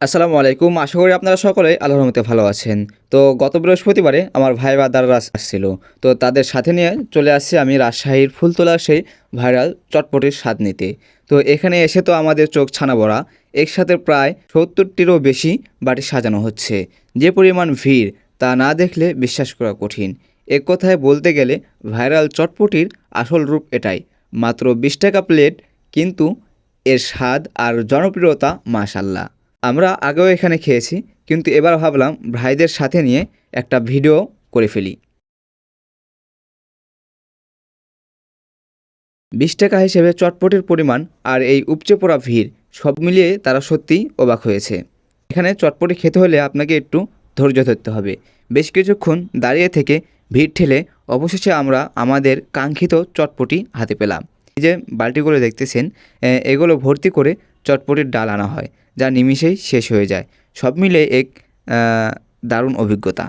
আসসালামু আলাইকুম। আশা করি আপনারা সকলে আল্লাহর রহমতে ভালো আছেন। তো গত বৃহস্পতিবারে আমার ভাই বা দাদারা আসছিল। তো তাদের সাথে নিয়ে চলে আসছি আমি রাজশাহীর ফুলতলার সেই ভাইরাল চটপটির স্বাদ নিতে। তো এখানে এসে তো আমাদের চোখ ছানা বড়া। একসাথে প্রায় ৭০টিরও বেশি বাটি সাজানো হচ্ছে। যে পরিমাণ ভিড় তা না দেখলে বিশ্বাস করা কঠিন। এক কথায় বলতে গেলে ভাইরাল চটপটির আসল রূপ এটাই। মাত্র ২০ টাকা প্লেট, কিন্তু এর স্বাদ আর জনপ্রিয়তা মাশাআল্লাহ। আমরা আগেও এখানে খেয়েছি, কিন্তু এবার ভাবলাম ভাইদের সাথে নিয়ে একটা ভিডিও করে ফেলি। ২০ টাকা হিসেবে চটপটির পরিমাণ আর এই উপচে পড়া ভিড় সব মিলিয়ে তারা সত্যিই অবাক হয়েছে। এখানে চটপটি খেতে হলে আপনাকে একটু ধৈর্য ধরতে হবে। বেশ কিছুক্ষণ দাঁড়িয়ে থেকে ভিড় ঠেলে অবশেষে আমরা আমাদের কাঙ্ক্ষিত চটপটি হাতে পেলাম। এই যে বালতিগুলো দেখতেছেন, এগুলো ভর্তি করে চটপটির ডাল আনা হয়, যা নিমিষেই শেষ হয়ে যায়। সব মিলে এক দারুণ অভিজ্ঞতা।